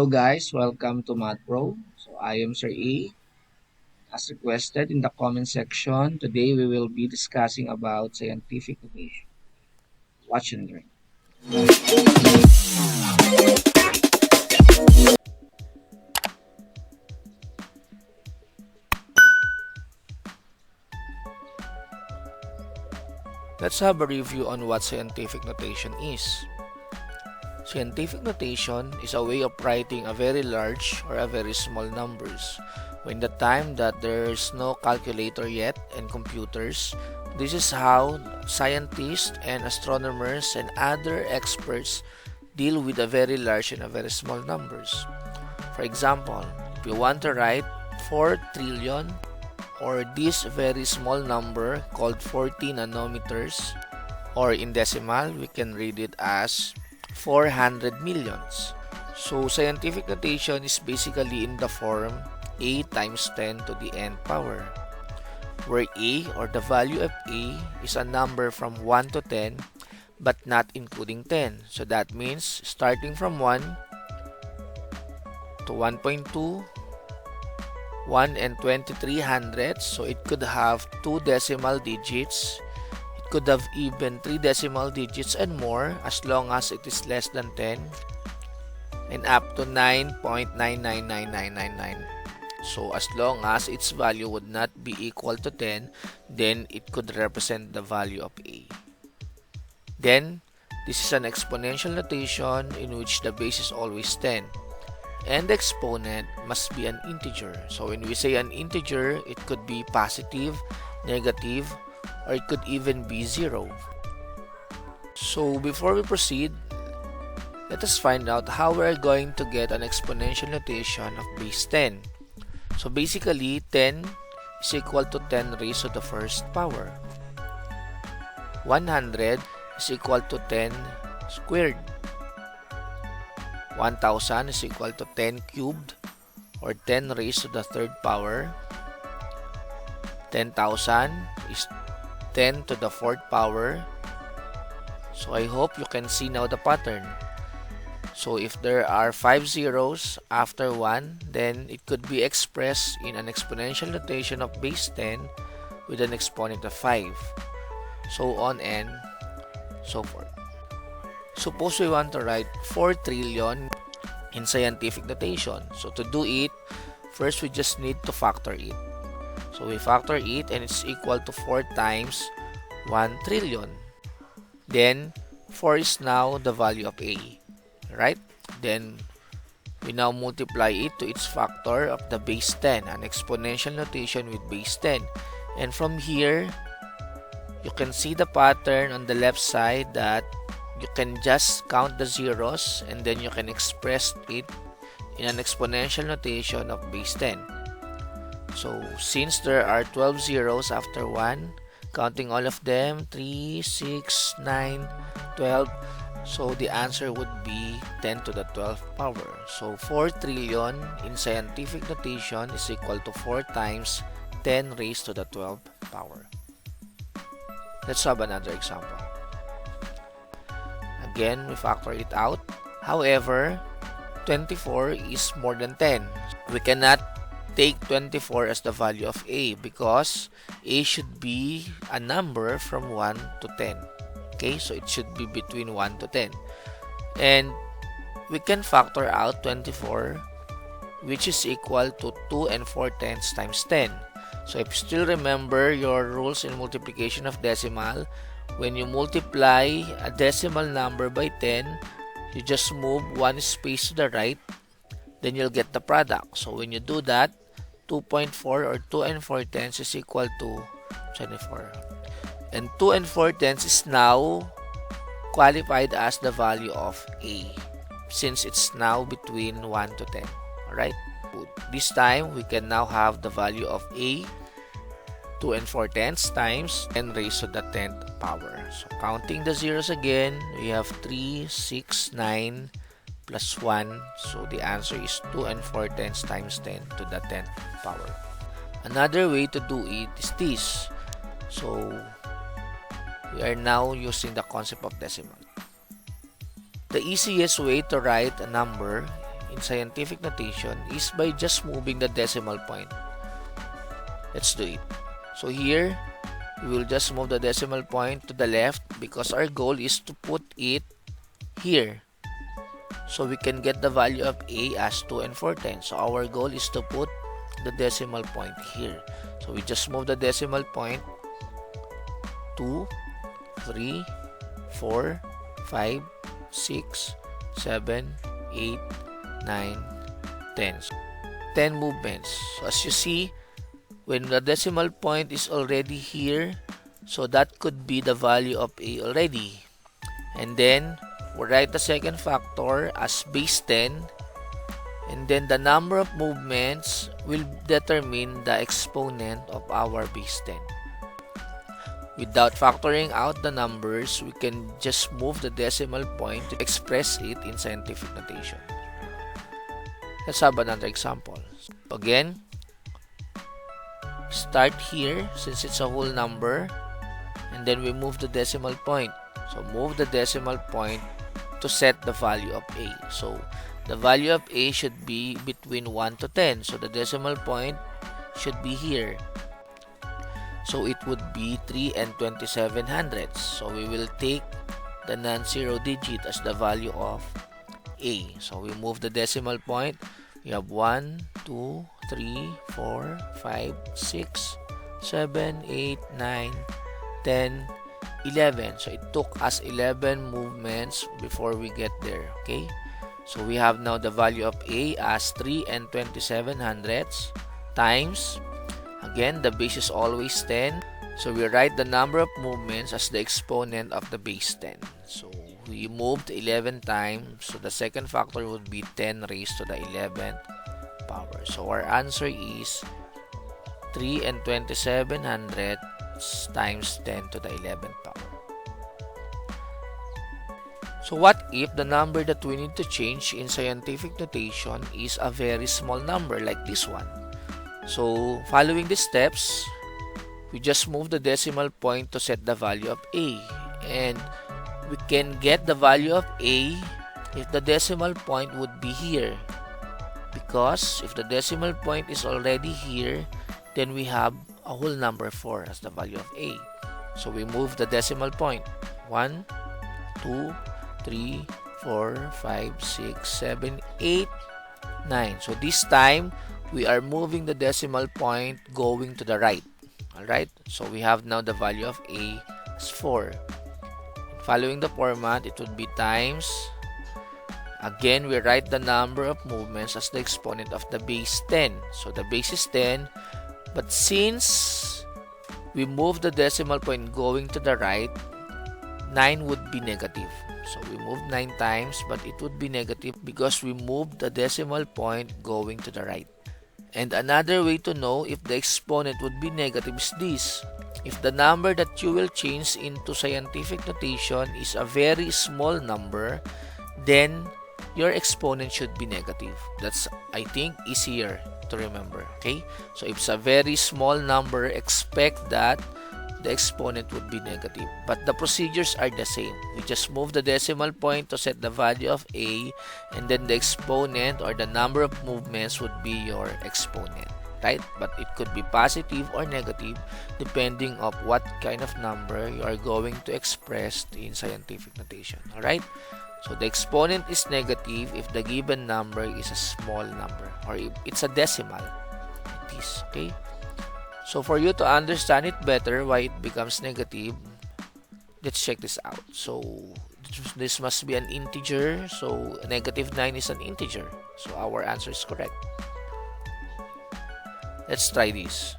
Hello guys, welcome to Math Pro. So I am Sir A. As requested in the comment section, today we will be discussing about scientific notation. Watch and learn. Let's have a review on what scientific notation is. Scientific notation is a way of writing a very large or a very small numbers. When the time that there is no calculator yet and computers, this is how scientists and astronomers and other experts deal with a very large and a very small numbers. For example, if you want to write 4 trillion or this very small number called 40 nanometers, or in decimal we can read it as 400 millions. So scientific notation is basically in the form a times 10 to the n power, where a or the value of a is a number from 1 to 10 but not including 10. So that means starting from 1 to 1.2, 1 and 23 hundredths, so it could have 2 decimal digits. It could have even 3 decimal digits and more as long as it is less than 10, and up to 9.999999. So as long as its value would not be equal to 10, then it could represent the value of a. Then this is an exponential notation in which the base is always 10. And the exponent must be an integer. So when we say an integer, it could be positive, negative, or it could even be 0. So before we proceed, let us find out how we are going to get an exponential notation of base 10. So basically, 10 is equal to 10 raised to the first power. 100 is equal to 10 squared. 1000 is equal to 10 cubed, or 10 raised to the third power. 10,000 is 10 to the fourth power. So I hope you can see now the pattern. So if there are 5 zeros after 1, then it could be expressed in an exponential notation of base 10 with an exponent of 5. So on and so forth. Suppose we want to write 4 trillion in scientific notation. So to do it, first we just need to factor it. So we factor it and it's equal to 4 times 1 trillion. Then 4 is now the value of a, right? Then we now multiply it to its factor of the base 10, an exponential notation with base 10. And from here, you can see the pattern on the left side that you can just count the zeros and then you can express it in an exponential notation of base 10. So since there are 12 zeros after 1, counting all of them, 3, 6, 9, 12, so the answer would be 10 to the 12th power. So 4 trillion in scientific notation is equal to 4 times 10 raised to the 12th power. Let's have another example. Again, we factor it out. However, 24 is more than 10. We cannot take 24 as the value of a because a should be a number from 1 to 10. Okay, so it should be between 1 to 10. And we can factor out 24, which is equal to 2 and 4 tenths times 10. So if you still remember your rules in multiplication of decimal, when you multiply a decimal number by 10, you just move one space to the right, then you'll get the product. So when you do that, 2.4 or 2 and 4 tenths is equal to 24. And 2 and 4 tenths is now qualified as the value of a, since it's now between 1 to 10. Alright? This time, we can now have the value of a, 2 and 4 tenths times 10 raised to the 10th power. So counting the zeros again, we have 3, 6, 9 plus 1. So the answer is 2 and 4 tenths times 10 to the 10th power. Another way to do it is this. So we are now using the concept of decimal. The easiest way to write a number in scientific notation is by just moving the decimal point. Let's do it. So here, we will just move the decimal point to the left because our goal is to put it here. So we can get the value of A as 2 and 4 tenths. So our goal is to put the decimal point here. So we just move the decimal point 2, 3, 4, 5, 6, 7, 8, 9, 10. 10 movements. So as you see, when the decimal point is already here, so that could be the value of A already. And then, we'll write the second factor as base 10. And then the number of movements will determine the exponent of our base 10. Without factoring out the numbers, we can just move the decimal point to express it in scientific notation. Let's have another example. Again, start here since it's a whole number, and then we move the decimal point. So move the decimal point to set the value of A. So the value of A should be between 1 to 10. So the decimal point should be here. So it would be 3 and 27 hundredths. So we will take the non-zero digit as the value of A. So we move the decimal point. We have 1, 2, 3, 4, 5, 6, 7, 8, 9, 10, 11. So it took us 11 movements before we get there. Okay. So we have now the value of A as 3 and 27 hundredths times, again, the base is always 10. So we write the number of movements as the exponent of the base 10. So we moved 11 times. So the second factor would be 10 raised to the 11th power. So our answer is 3 and 27 hundredths times 10 to the 11th power. So what if the number that we need to change in scientific notation is a very small number like this one? So following these steps, we just move the decimal point to set the value of A. And we can get the value of A if the decimal point would be here. Because if the decimal point is already here, then we have a whole number 4 as the value of A. So we move the decimal point. 1, 2, 3, 4, 5, 6, 7, 8, 9. So this time, we are moving the decimal point going to the right. Alright? So we have now the value of A as 4. Following the format, it would be times. Again, we write the number of movements as the exponent of the base 10. So the base is 10. But since we move the decimal point going to the right, 9 would be negative. So we moved 9 times, but it would be negative because we moved the decimal point going to the right. And another way to know if the exponent would be negative is this. If the number that you will change into scientific notation is a very small number, then your exponent should be negative. That's, I think, easier to remember. Okay? So if it's a very small number, expect that the exponent would be negative. But the procedures are the same. We just move the decimal point to set the value of A, and then the exponent or the number of movements would be your exponent, right? But it could be positive or negative depending on what kind of number you are going to express in scientific notation. Alright? So the exponent is negative if the given number is a small number or if it's a decimal. It is, okay? So for you to understand it better why it becomes negative, let's check this out. So this must be an integer. So negative 9 is an integer. So our answer is correct. Let's try this.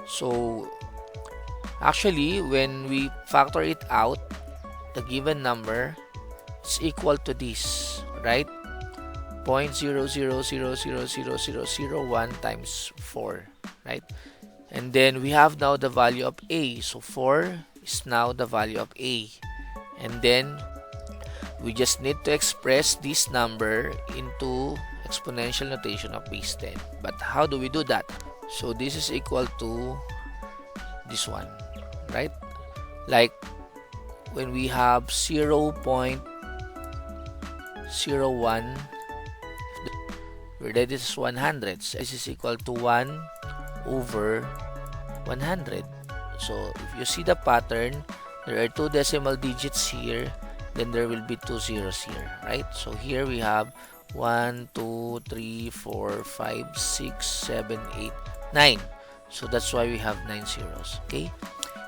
So actually, when we factor it out, the given number is equal to this, right? 0.00000001 times 4, right? And then we have now the value of A. So 4 is now the value of A. And then we just need to express this number into exponential notation of base 10. But how do we do that? So this is equal to this one, right? Like when we have 0.01, we read this as 100. So this is equal to 1 over 100. So if you see the pattern, there are two decimal digits here, then there will be two zeros here, right? So here we have 1, 2, 3, 4, 5, 6, 7, 8, 9. So that's why we have 9 zeros, okay?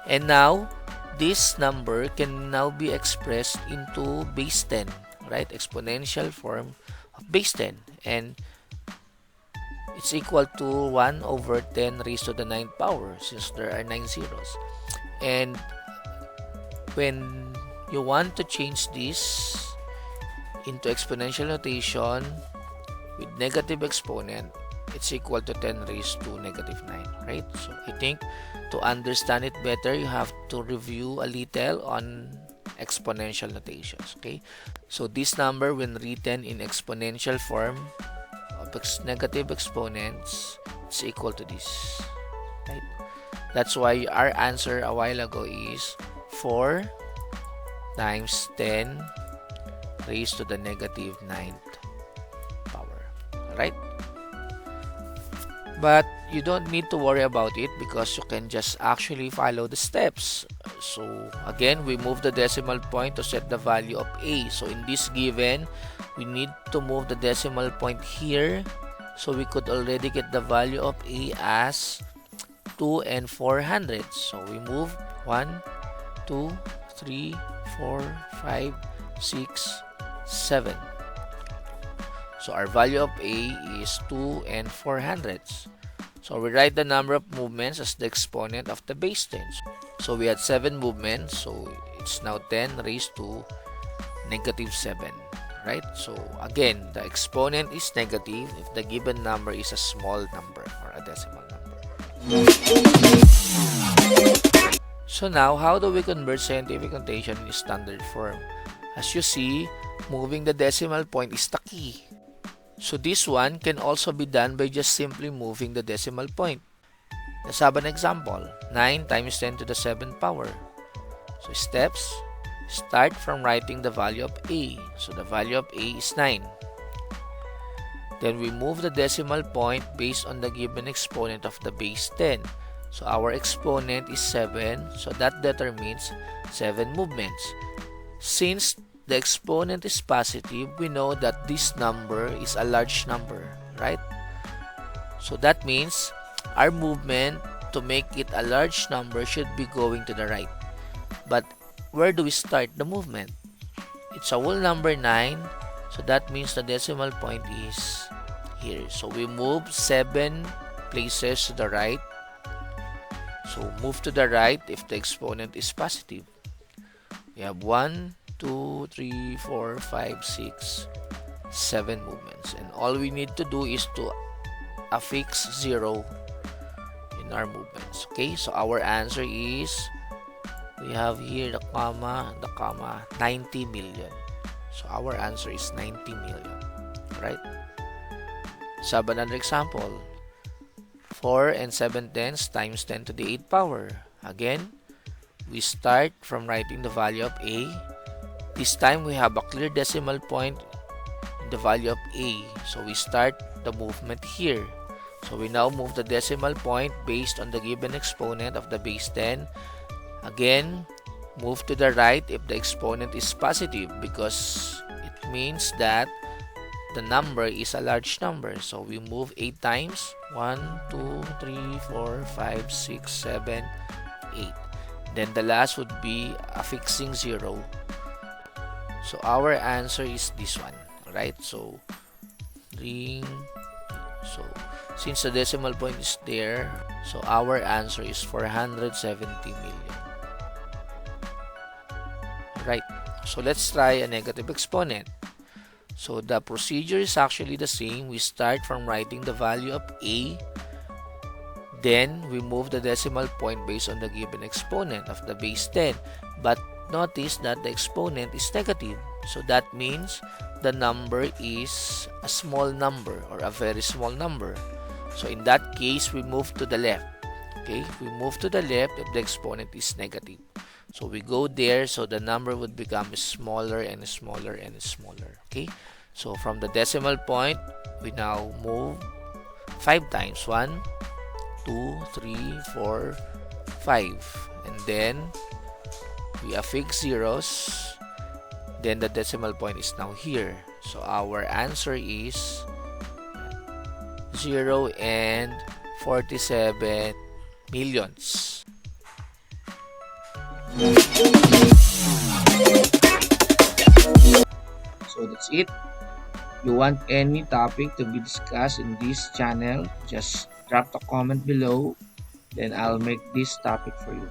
And now, this number can now be expressed into base 10, right? Exponential form of base 10. And it's equal to 1 over 10 raised to the 9th power since there are 9 zeros. And when you want to change this into exponential notation with negative exponent, it's equal to 10 raised to negative 9, right? So I think to understand it better, you have to review a little on exponential notations, okay? So this number, when written in exponential form of negative exponents, it's equal to this, right? That's why our answer a while ago is 4 times 10 raised to the negative 9th power, right? But you don't need to worry about it because you can just actually follow the steps. So again, we move the decimal point to set the value of a. So in this given, we need to move the decimal point here, so we could already get the value of a as 2 and 400. So we move 1, 2, 3, 4, 5, 6, 7. So our value of a is 2 and 400. So we write the number of movements as the exponent of the base 10. So we had 7 movements. So it's now 10 raised to negative 7. Right? So again, the exponent is negative if the given number is a small number or a decimal number. So now, how do we convert scientific notation in standard form? As you see, moving the decimal point is the key. So this one can also be done by just simply moving the decimal point. Let's have an example. 9 times 10 to the 7th power. So steps, start from writing the value of a. So the value of a is 9. Then we move the decimal point based on the given exponent of the base 10. So our exponent is 7, so that determines 7 movements. Since the exponent is positive, we know that this number is a large number, right? So that means our movement to make it a large number should be going to the right. But where do we start the movement? It's a whole number 9, so that means the decimal point is here. So we move 7 places to the right. So move to the right if the exponent is positive. We have 1, 2, 3, 4, 5, 6, 7 movements. And all we need to do is to affix 0 in our movements. Okay, so our answer is, we have here the comma, 90 million. So our answer is 90 million. Right? Let's have another example. 4 and 7 tenths times 10 to the 8th power. Again, we start from writing the value of a. This time we have a clear decimal point in the value of a. So we start the movement here. So we now move the decimal point based on the given exponent of the base 10. Again, move to the right if the exponent is positive because it means that the number is a large number. So we move 8 times. 1, 2, 3, 4, 5, 6, 7, 8. Then the last would be affixing 0. So our answer is this one, right? So ring. So since the decimal point is there, so our answer is 470 million. Right. So let's try a negative exponent. So the procedure is actually the same. We start from writing the value of a. Then we move the decimal point based on the given exponent of the base 10. But notice that the exponent is negative. So that means the number is a small number or a very small number. So in that case, we move to the left. Okay, we move to the left if the exponent is negative. So we go there, so the number would become smaller and smaller and smaller. Okay, So from the decimal point, we now move 5 times. 1, 2, 3, 4, 5. And then we affix zeros. Then the decimal point is now here. So our answer is 0 and 47 millions. So that's it. You want any topic to be discussed in this channel, just drop a comment below, then I'll make this topic for you.